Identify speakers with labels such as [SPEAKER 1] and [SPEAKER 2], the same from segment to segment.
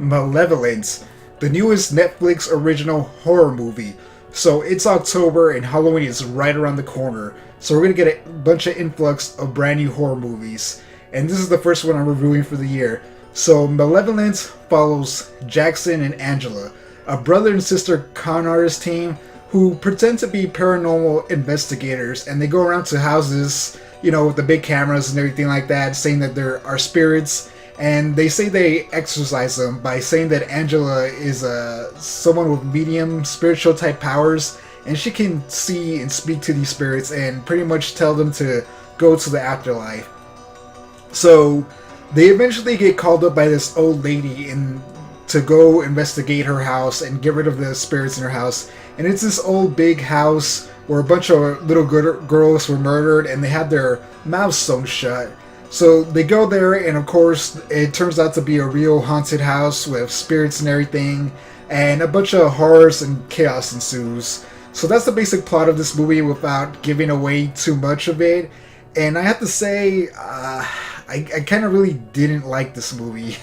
[SPEAKER 1] Malevolent, the newest Netflix original horror movie. So it's October and Halloween is right around the corner. So we're gonna get a bunch of influx of brand new horror movies. And this is the first one I'm reviewing for the year. So Malevolent follows Jackson and Angela, a brother and sister con artist team who pretend to be paranormal investigators, and they go around to houses, with the big cameras and everything like that, saying that there are spirits. And they say they exorcise them by saying that Angela is someone with medium spiritual type powers, and she can see and speak to these spirits and pretty much tell them to go to the afterlife. So they eventually get called up by this old lady to go investigate her house and get rid of the spirits in her house. And it's this old big house where a bunch of little girls were murdered and they had their mouths sewn shut. So they go there, and of course it turns out to be a real haunted house with spirits and everything, and a bunch of horrors and chaos ensues. So that's the basic plot of this movie without giving away too much of it. And I have to say, I kind of really didn't like this movie.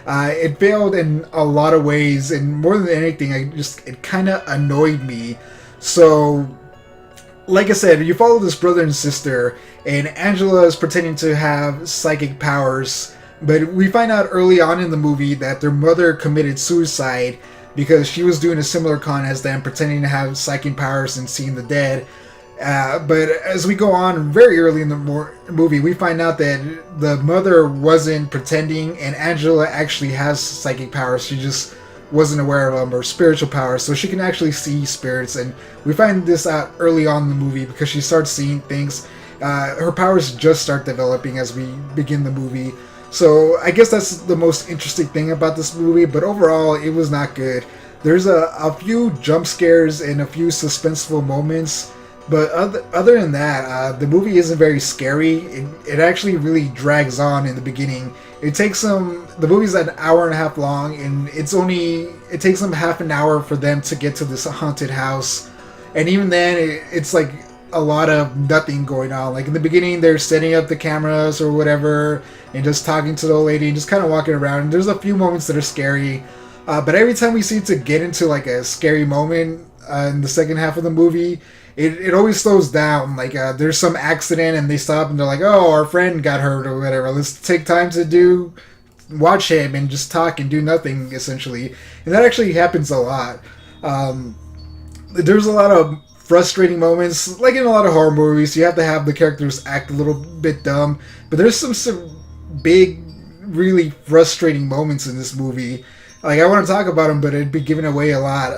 [SPEAKER 1] It failed in a lot of ways, and more than anything, it kind of annoyed me. So, like I said, you follow this brother and sister, and Angela is pretending to have psychic powers, but we find out early on in the movie that their mother committed suicide because she was doing a similar con as them, pretending to have psychic powers and seeing the dead. But as we go on, very early in the movie, we find out that the mother wasn't pretending, and Angela actually has psychic powers. She just wasn't aware of them, or spiritual powers, so she can actually see spirits. And we find this out early on in the movie because she starts seeing things. Her powers just start developing as we begin the movie. So I guess that's the most interesting thing about this movie, but overall it was not good. There's a few jump scares and a few suspenseful moments, but other than that, the movie isn't very scary. It actually really drags on in the beginning. The movie's an hour and a half long, and it takes them half an hour for them to get to this haunted house. And even then, it's like a lot of nothing going on. Like in the beginning, they're setting up the cameras or whatever, and just talking to the old lady and just kind of walking around. And there's a few moments that are scary, but every time we seem to get into like a scary moment in the second half of the movie, it always slows down. Like there's some accident and they stop and they're like, "Oh, our friend got hurt or whatever. Let's take time to watch him and just talk and do nothing," essentially. And that actually happens a lot. There's a lot of frustrating moments, like in a lot of horror movies. You have to have the characters act a little bit dumb, but there's some big, really frustrating moments in this movie. Like I want to talk about them, but it'd be giving away a lot.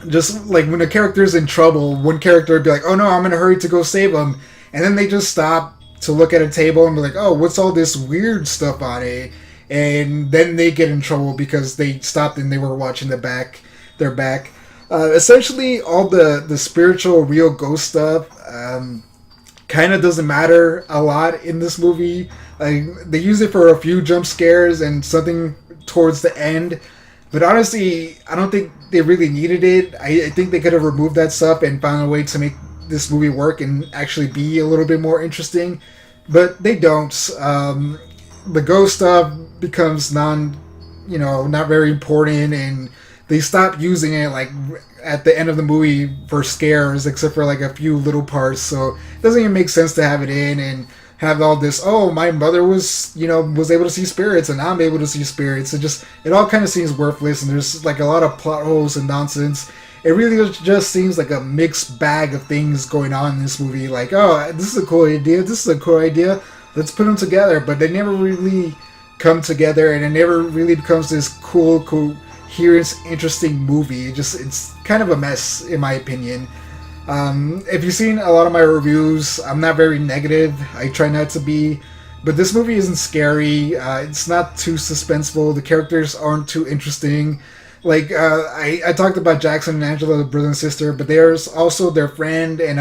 [SPEAKER 1] Just like when a character's in trouble, one character would be like, "Oh no, I'm in a hurry to go save him," and then they just stop to look at a table and be like, "Oh, what's all this weird stuff on it?" And then they get in trouble because they stopped and they were watching their back. Essentially, all the spiritual, real ghost stuff kind of doesn't matter a lot in this movie. Like they use it for a few jump scares and something towards the end. But honestly, I don't think they really needed it. I think they could have removed that stuff and found a way to make this movie work and actually be a little bit more interesting. But they don't. The ghost stuff becomes not very important, and they stop using it like at the end of the movie for scares, except for like a few little parts. So it doesn't even make sense to have it in and have all this, "Oh, my mother was able to see spirits and I'm able to see spirits." It all kind of seems worthless, and there's like a lot of plot holes and nonsense. It really just seems like a mixed bag of things going on in this movie. Like, "Oh, this is a cool idea, this is a cool idea, let's put them together," but they never really come together, and it never really becomes this cool, coherent, interesting movie. It's kind of a mess, in my opinion. If you've seen a lot of my reviews, I'm not very negative. I try not to be. But this movie isn't scary. It's not too suspenseful. The characters aren't too interesting. Like, I talked about Jackson and Angela, the brother and sister, but there's also their friend and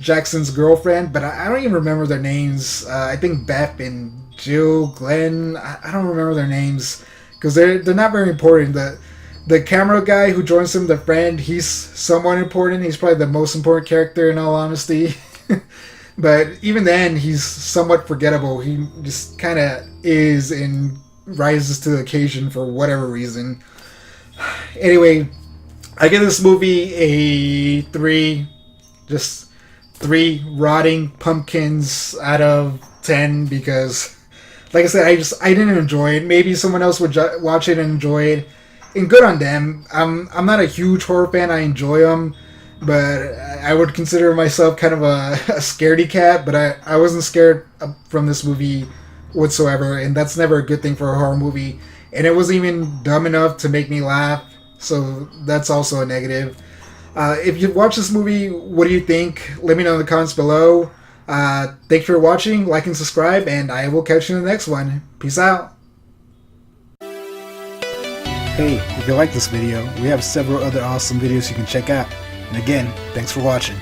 [SPEAKER 1] Jackson's girlfriend, but I don't even remember their names. I think Beth and Jill, Glenn, I don't remember their names, because they're not very important. The camera guy who joins him, the friend, he's somewhat important. He's probably the most important character, in all honesty. But even then, he's somewhat forgettable. He just kind of is and rises to the occasion for whatever reason. Anyway, I give this movie a 3, just 3 rotting pumpkins out of 10 because, like I said, I didn't enjoy it. Maybe someone else would watch it and enjoy it, and good on them. I'm not a huge horror fan. I enjoy them, but I would consider myself kind of a scaredy cat. But I wasn't scared from this movie whatsoever, and that's never a good thing for a horror movie. And it wasn't even dumb enough to make me laugh, so that's also a negative. If you watch this movie, what do you think? Let me know in the comments below. Thanks for watching, like and subscribe, and I will catch you in the next one. Peace out. Hey, if you like this video, we have several other awesome videos you can check out. And again, thanks for watching.